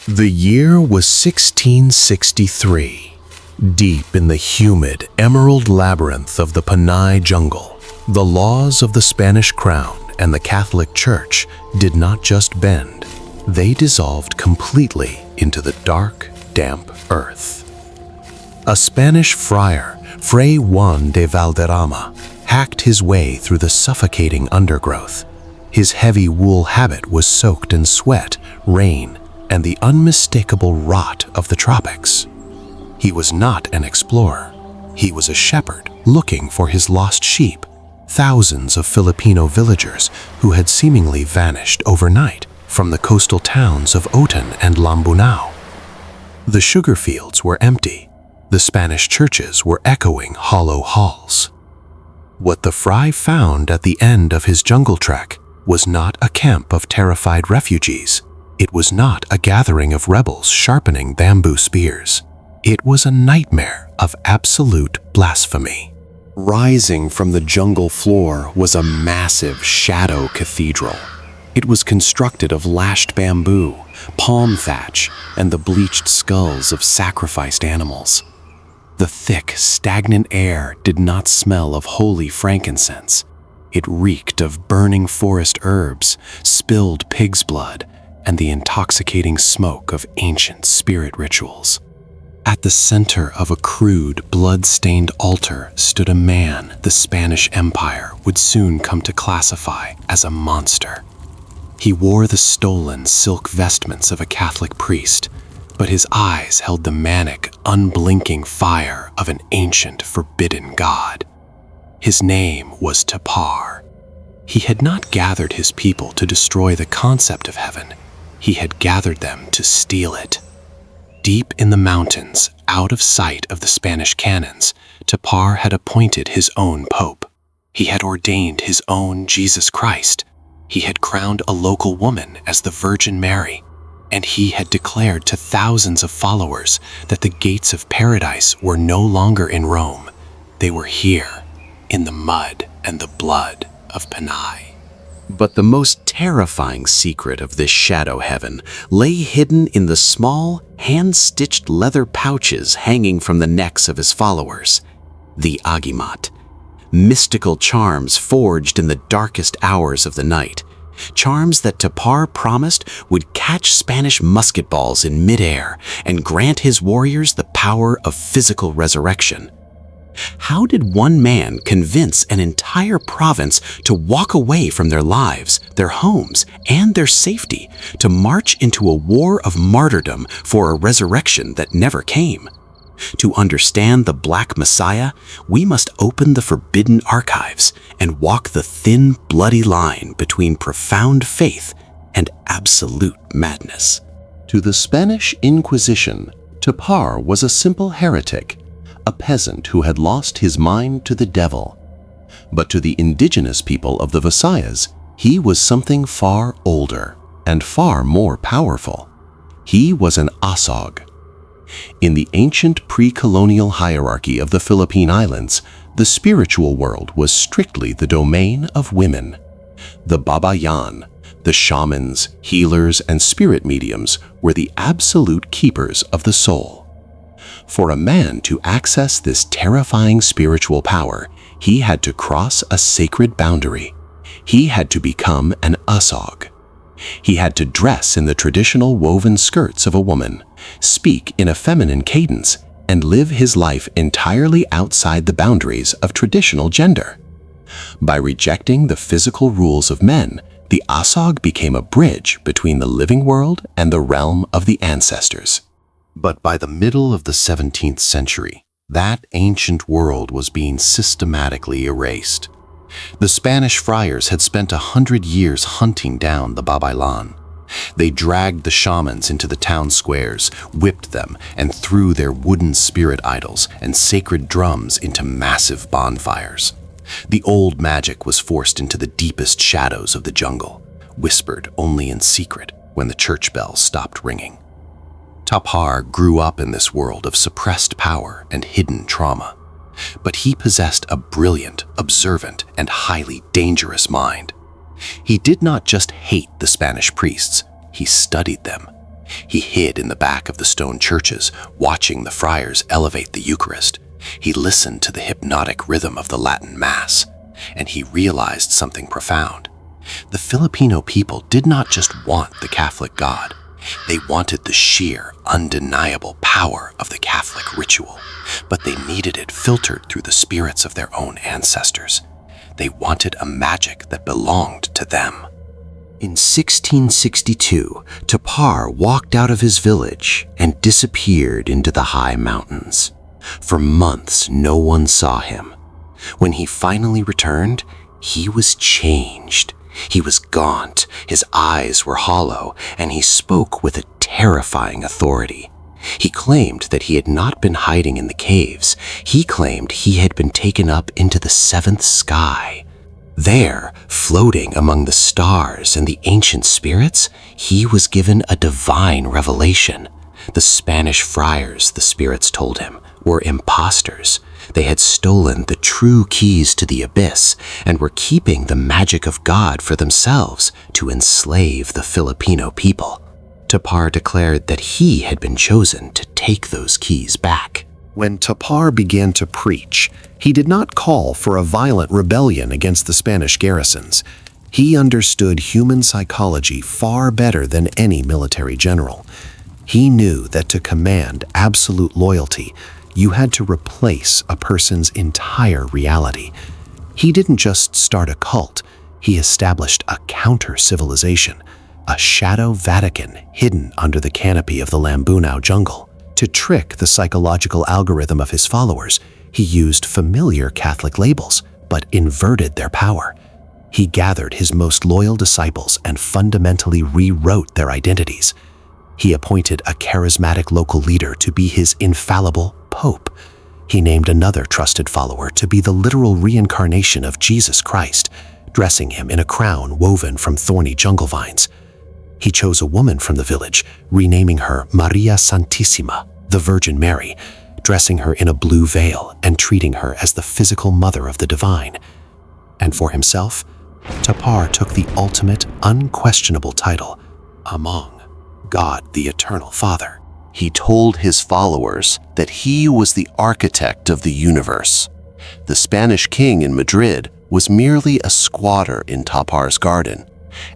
The year was 1663. Deep in the humid, emerald labyrinth of the Panay jungle, the laws of the Spanish crown and the Catholic Church did not just bend, they dissolved completely into the dark, damp earth. A Spanish friar, Fray Juan de Valderrama, hacked his way through the suffocating undergrowth. His heavy wool habit was soaked in sweat, rain, and the unmistakable rot of the tropics. He was not an explorer. He was a shepherd looking for his lost sheep, thousands of Filipino villagers who had seemingly vanished overnight from the coastal towns of Otan and Lambunao. The sugar fields were empty. The Spanish churches were echoing hollow halls. What the fry found at the end of his jungle trek was not a camp of terrified refugees. It was not a gathering of rebels sharpening bamboo spears. It was a nightmare of absolute blasphemy. Rising from the jungle floor was a massive shadow cathedral. It was constructed of lashed bamboo, palm thatch, and the bleached skulls of sacrificed animals. The thick, stagnant air did not smell of holy frankincense. It reeked of burning forest herbs, spilled pig's blood, and the intoxicating smoke of ancient spirit rituals. At the center of a crude, blood-stained altar stood a man the Spanish Empire would soon come to classify as a monster. He wore the stolen silk vestments of a Catholic priest, but his eyes held the manic, unblinking fire of an ancient, forbidden god. His name was Tapar. He had not gathered his people to destroy the concept of heaven. He had gathered them to steal it. Deep in the mountains, out of sight of the Spanish cannons, Tapar had appointed his own pope. He had ordained his own Jesus Christ. He had crowned a local woman as the Virgin Mary, and he had declared to thousands of followers that the gates of paradise were no longer in Rome. They were here, in the mud and the blood of Panay. But the most terrifying secret of this shadow heaven lay hidden in the small, hand-stitched leather pouches hanging from the necks of his followers, the agimat. Mystical charms forged in the darkest hours of the night, charms that Tapar promised would catch Spanish musket balls in midair and grant his warriors the power of physical resurrection. How did one man convince an entire province to walk away from their lives, their homes, and their safety to march into a war of martyrdom for a resurrection that never came? To understand the Black Messiah, we must open the forbidden archives and walk the thin, bloody line between profound faith and absolute madness. To the Spanish Inquisition, Tapar was a simple heretic, a peasant who had lost his mind to the devil. But to the indigenous people of the Visayas, he was something far older and far more powerful. He was an asog. In the ancient pre-colonial hierarchy of the Philippine Islands, the spiritual world was strictly the domain of women. The babayan, the shamans, healers, and spirit mediums were the absolute keepers of the soul. For a man to access this terrifying spiritual power, he had to cross a sacred boundary. He had to become an asog. He had to dress in the traditional woven skirts of a woman, speak in a feminine cadence, and live his life entirely outside the boundaries of traditional gender. By rejecting the physical rules of men, the asog became a bridge between the living world and the realm of the ancestors. But by the middle of the 17th century, that ancient world was being systematically erased. The Spanish friars had spent 100 years hunting down the babaylan. They dragged the shamans into the town squares, whipped them, and threw their wooden spirit idols and sacred drums into massive bonfires. The old magic was forced into the deepest shadows of the jungle, whispered only in secret when the church bells stopped ringing. Tapar grew up in this world of suppressed power and hidden trauma, but he possessed a brilliant, observant, and highly dangerous mind. He did not just hate the Spanish priests, he studied them. He hid in the back of the stone churches, watching the friars elevate the Eucharist. He listened to the hypnotic rhythm of the Latin Mass, and he realized something profound. The Filipino people did not just want the Catholic God. They wanted the sheer, undeniable power of the Catholic ritual, but they needed it filtered through the spirits of their own ancestors. They wanted a magic that belonged to them. In 1662, Tapar walked out of his village and disappeared into the high mountains. For months, no one saw him. When he finally returned, he was changed. He was gaunt, his eyes were hollow, and he spoke with a terrifying authority. He claimed that he had not been hiding in the caves. He claimed he had been taken up into the seventh sky. There, floating among the stars and the ancient spirits, he was given a divine revelation. The Spanish friars, the spirits told him, were impostors. They had stolen the true keys to the abyss and were keeping the magic of God for themselves to enslave the Filipino people. Tapar declared that he had been chosen to take those keys back. When Tapar began to preach, he did not call for a violent rebellion against the Spanish garrisons. He understood human psychology far better than any military general. He knew that to command absolute loyalty, you had to replace a person's entire reality. He didn't just start a cult, he established a counter-civilization, a shadow Vatican hidden under the canopy of the Lambunao jungle. To trick the psychological algorithm of his followers, he used familiar Catholic labels, but inverted their power. He gathered his most loyal disciples and fundamentally rewrote their identities. He appointed a charismatic local leader to be his infallible Pope. He named another trusted follower to be the literal reincarnation of Jesus Christ, dressing him in a crown woven from thorny jungle vines. He chose a woman from the village, renaming her Maria Santissima, the Virgin Mary, dressing her in a blue veil and treating her as the physical mother of the divine. And for himself, Tapar took the ultimate, unquestionable title, Among, God the Eternal Father. He told his followers that he was the architect of the universe. The Spanish king in Madrid was merely a squatter in Tapar's garden,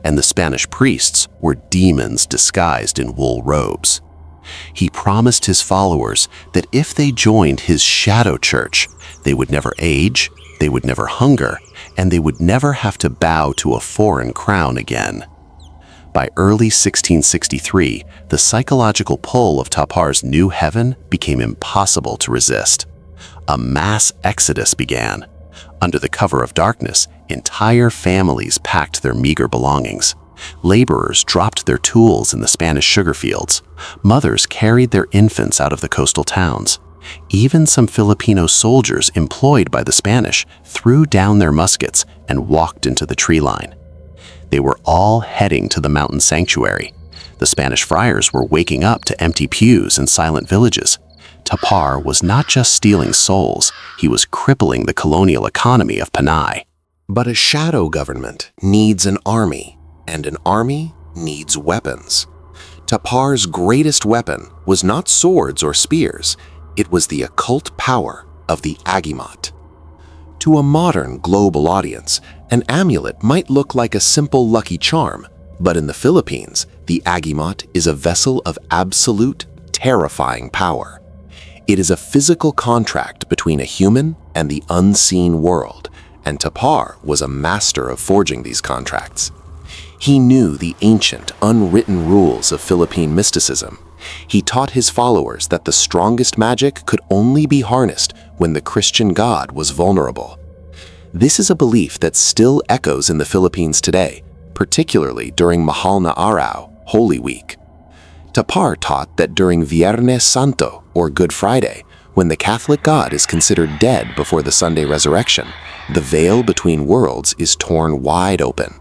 and the Spanish priests were demons disguised in wool robes. He promised his followers that if they joined his shadow church, they would never age, they would never hunger, and they would never have to bow to a foreign crown again. By early 1663, the psychological pull of Tapar's new heaven became impossible to resist. A mass exodus began. Under the cover of darkness, entire families packed their meager belongings. Laborers dropped their tools in the Spanish sugar fields. Mothers carried their infants out of the coastal towns. Even some Filipino soldiers employed by the Spanish threw down their muskets and walked into the tree line. They were all heading to the mountain sanctuary. The Spanish friars were waking up to empty pews in silent villages. Tapar was not just stealing souls, he was crippling the colonial economy of Panay. But a shadow government needs an army, and an army needs weapons. Tapar's greatest weapon was not swords or spears, it was the occult power of the agimat. To a modern global audience, an amulet might look like a simple lucky charm, but in the Philippines, the agimat is a vessel of absolute, terrifying power. It is a physical contract between a human and the unseen world, and Tapar was a master of forging these contracts. He knew the ancient, unwritten rules of Philippine mysticism. He taught his followers that the strongest magic could only be harnessed when the Christian God was vulnerable. This is a belief that still echoes in the Philippines today, particularly during Mahal na Araw, Holy Week. Tapar taught that during Viernes Santo, or Good Friday, when the Catholic God is considered dead before the Sunday resurrection, the veil between worlds is torn wide open.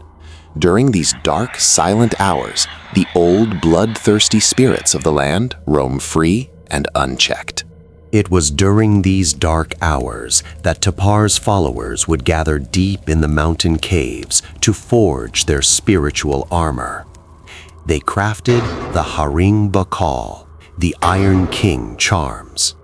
During these dark, silent hours, the old, bloodthirsty spirits of the land roam free and unchecked. It was during these dark hours that Tapar's followers would gather deep in the mountain caves to forge their spiritual armor. They crafted the Haring Bakal, the Iron King charms.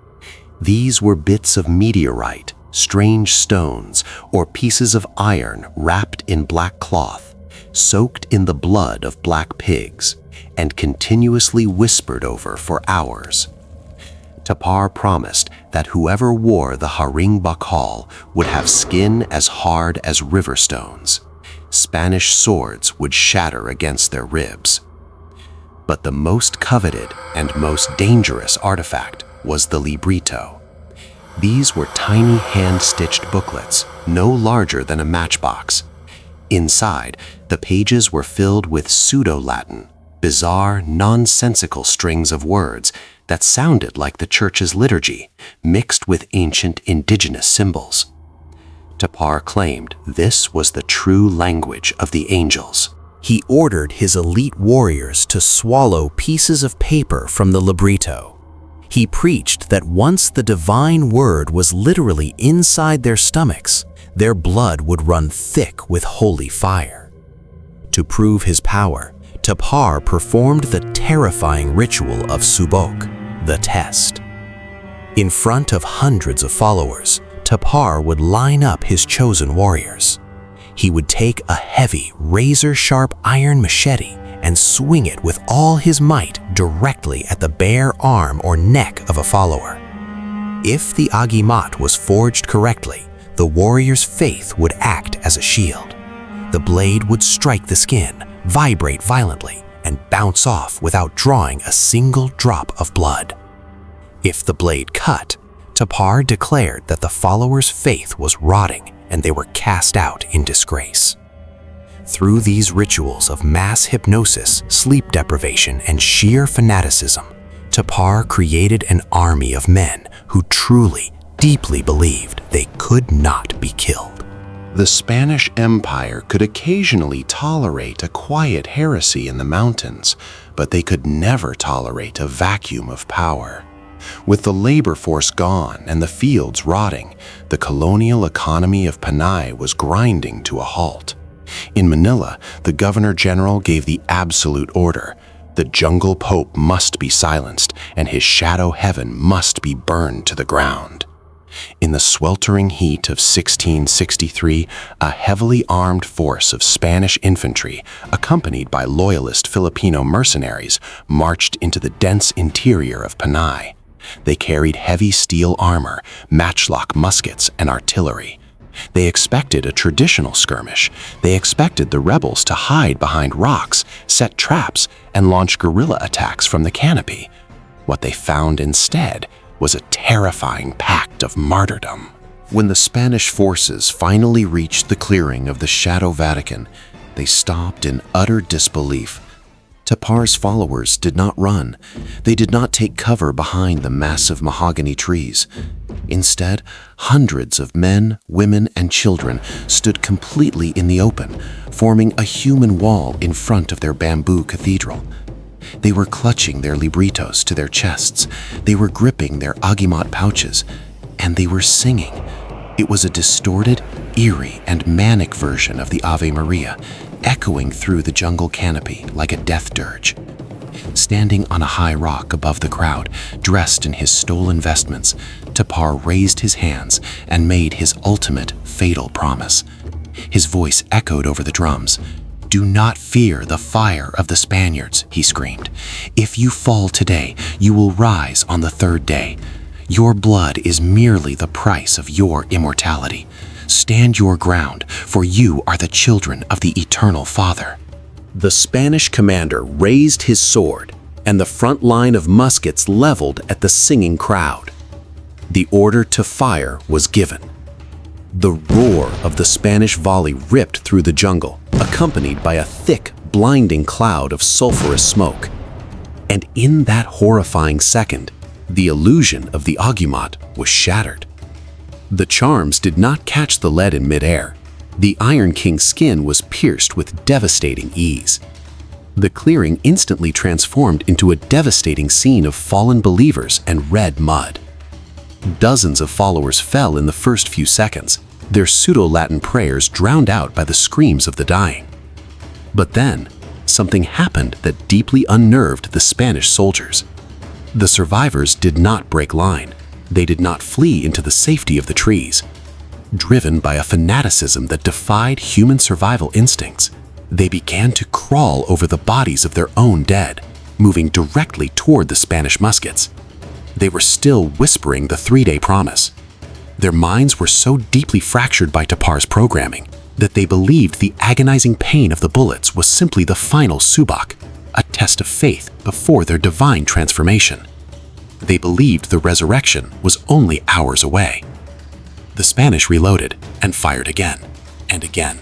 These were bits of meteorite, strange stones, or pieces of iron wrapped in black cloth, soaked in the blood of black pigs, and continuously whispered over for hours. Tapar promised that whoever wore the Haring Bakal would have skin as hard as river stones. Spanish swords would shatter against their ribs. But the most coveted and most dangerous artifact was the librito. These were tiny hand-stitched booklets, no larger than a matchbox. Inside, the pages were filled with pseudo-Latin, bizarre, nonsensical strings of words that sounded like the church's liturgy, mixed with ancient indigenous symbols. Tapar claimed this was the true language of the angels. He ordered his elite warriors to swallow pieces of paper from the librito. He preached that once the divine word was literally inside their stomachs, their blood would run thick with holy fire. To prove his power, Tapar performed the terrifying ritual of Subok, the test. In front of hundreds of followers, Tapar would line up his chosen warriors. He would take a heavy, razor-sharp iron machete and swing it with all his might directly at the bare arm or neck of a follower. If the agimat was forged correctly, the warrior's faith would act as a shield. The blade would strike the skin, vibrate violently, and bounce off without drawing a single drop of blood. If the blade cut, Tapar declared that the follower's faith was rotting and they were cast out in disgrace. Through these rituals of mass hypnosis, sleep deprivation, and sheer fanaticism, Tapar created an army of men who truly, deeply believed they could not be killed. The Spanish Empire could occasionally tolerate a quiet heresy in the mountains, but they could never tolerate a vacuum of power. With the labor force gone and the fields rotting, the colonial economy of Panay was grinding to a halt. In Manila, the governor-general gave the absolute order: the jungle pope must be silenced and his shadow heaven must be burned to the ground. In the sweltering heat of 1663, a heavily armed force of Spanish infantry, accompanied by loyalist Filipino mercenaries, marched into the dense interior of Panay. They carried heavy steel armor, matchlock muskets, and artillery. They expected a traditional skirmish. They expected the rebels to hide behind rocks, set traps, and launch guerrilla attacks from the canopy. What they found instead was a terrifying pact of martyrdom. When the Spanish forces finally reached the clearing of the Shadow Vatican, they stopped in utter disbelief. Tapar's followers did not run. They did not take cover behind the massive mahogany trees. Instead, hundreds of men, women, and children stood completely in the open, forming a human wall in front of their bamboo cathedral. They were clutching their libritos to their chests. They were gripping their agimat pouches, and they were singing. It was a distorted, eerie, and manic version of the Ave Maria, echoing through the jungle canopy like a death dirge. Standing on a high rock above the crowd, dressed in his stolen vestments, Tapar raised his hands and made his ultimate fatal promise. His voice echoed over the drums. "Do not fear the fire of the Spaniards," he screamed. "If you fall today, you will rise on the third day. Your blood is merely the price of your immortality. Stand your ground, for you are the children of the Eternal Father." The Spanish commander raised his sword, and the front line of muskets leveled at the singing crowd. The order to fire was given. The roar of the Spanish volley ripped through the jungle, accompanied by a thick, blinding cloud of sulfurous smoke. And in that horrifying second, the illusion of the agimat was shattered. The charms did not catch the lead in midair. The Iron King's skin was pierced with devastating ease. The clearing instantly transformed into a devastating scene of fallen believers and red mud. Dozens of followers fell in the first few seconds, their pseudo-Latin prayers drowned out by the screams of the dying. But then, something happened that deeply unnerved the Spanish soldiers. The survivors did not break line. They did not flee into the safety of the trees. Driven by a fanaticism that defied human survival instincts, they began to crawl over the bodies of their own dead, moving directly toward the Spanish muskets. They were still whispering the 3-day promise. Their minds were so deeply fractured by Tapar's programming that they believed the agonizing pain of the bullets was simply the final subak, a test of faith before their divine transformation. They believed the resurrection was only hours away. The Spanish reloaded and fired again and again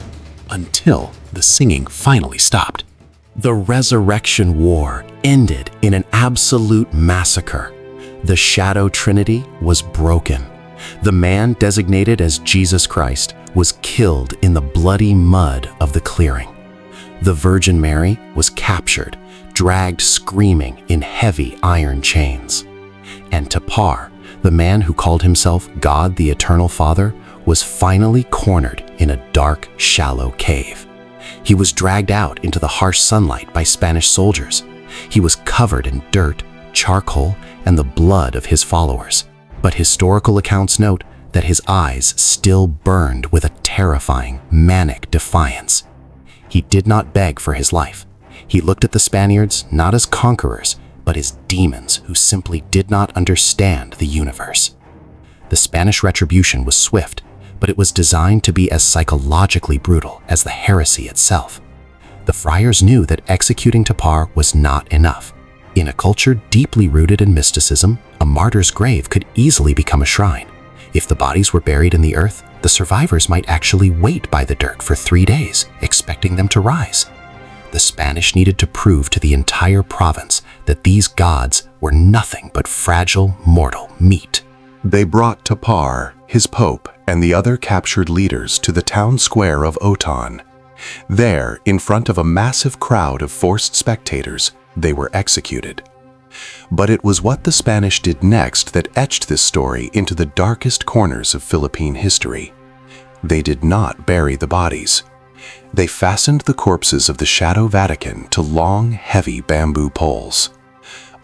until the singing finally stopped. The Resurrection War ended in an absolute massacre. The Shadow Trinity was broken. The man designated as Jesus Christ was killed in the bloody mud of the clearing. The Virgin Mary was captured, dragged screaming in heavy iron chains. And Tapar, the man who called himself God the Eternal Father, was finally cornered in a dark, shallow cave. He was dragged out into the harsh sunlight by Spanish soldiers. He was covered in dirt, charcoal, and the blood of his followers. But historical accounts note that his eyes still burned with a terrifying, manic defiance. He did not beg for his life. He looked at the Spaniards not as conquerors, but as demons who simply did not understand the universe. The Spanish retribution was swift, but it was designed to be as psychologically brutal as the heresy itself. The friars knew that executing Tapar was not enough. In a culture deeply rooted in mysticism, a martyr's grave could easily become a shrine. If the bodies were buried in the earth, the survivors might actually wait by the dirt for 3 days, expecting them to rise. The Spanish needed to prove to the entire province that these gods were nothing but fragile, mortal meat. They brought Tapar, his pope, and the other captured leaders to the town square of Oton. There, in front of a massive crowd of forced spectators, they were executed. But it was what the Spanish did next that etched this story into the darkest corners of Philippine history. They did not bury the bodies. They fastened the corpses of the Shadow Vatican to long, heavy bamboo poles.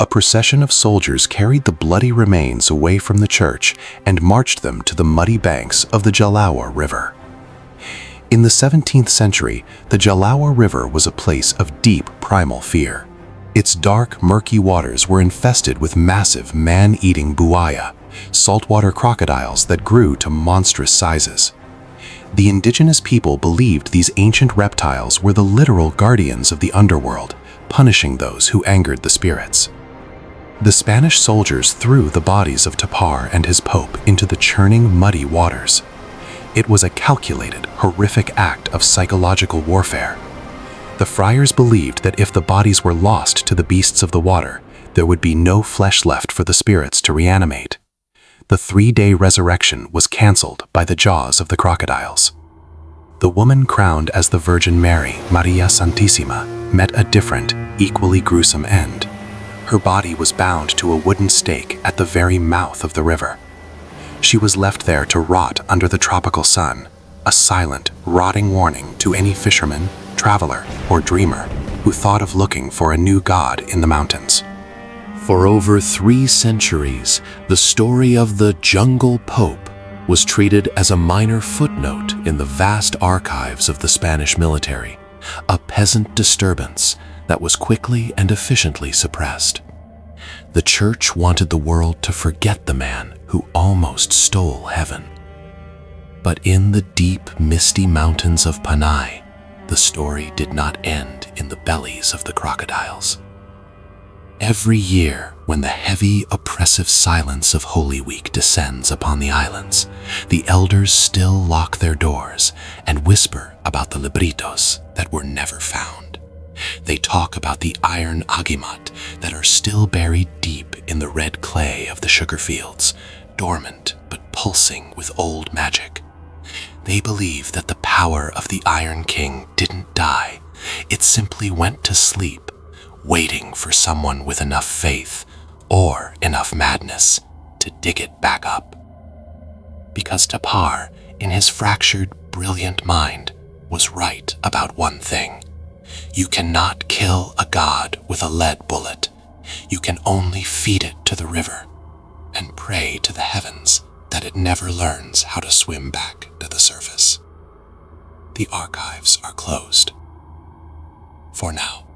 A procession of soldiers carried the bloody remains away from the church and marched them to the muddy banks of the Jalawa River. In the 17th century, the Jalawa River was a place of deep primal fear. Its dark, murky waters were infested with massive, man-eating buaya, saltwater crocodiles that grew to monstrous sizes. The indigenous people believed these ancient reptiles were the literal guardians of the underworld, punishing those who angered the spirits. The Spanish soldiers threw the bodies of Tapar and his pope into the churning, muddy waters. It was a calculated, horrific act of psychological warfare. The friars believed that if the bodies were lost to the beasts of the water, there would be no flesh left for the spirits to reanimate. The 3-day resurrection was cancelled by the jaws of the crocodiles. The woman crowned as the Virgin Mary, Maria Santissima, met a different, equally gruesome end. Her body was bound to a wooden stake at the very mouth of the river. She was left there to rot under the tropical sun, a silent, rotting warning to any fisherman, traveler, or dreamer who thought of looking for a new god in the mountains. For over 3 centuries, the story of the Jungle Pope was treated as a minor footnote in the vast archives of the Spanish military, a peasant disturbance that was quickly and efficiently suppressed. The church wanted the world to forget the man who almost stole heaven. But in the deep, misty mountains of Panay, the story did not end in the bellies of the crocodiles. Every year, when the heavy, oppressive silence of Holy Week descends upon the islands, the elders still lock their doors and whisper about the libritos that were never found. They talk about the iron agimat that are still buried deep in the red clay of the sugar fields, dormant but pulsing with old magic. They believe that the power of the Iron King didn't die. It simply went to sleep, waiting for someone with enough faith or enough madness to dig it back up. Because Tapar, in his fractured, brilliant mind, was right about one thing. You cannot kill a god with a lead bullet. You can only feed it to the river and pray to the heavens that it never learns how to swim back to the surface. The archives are closed. For now.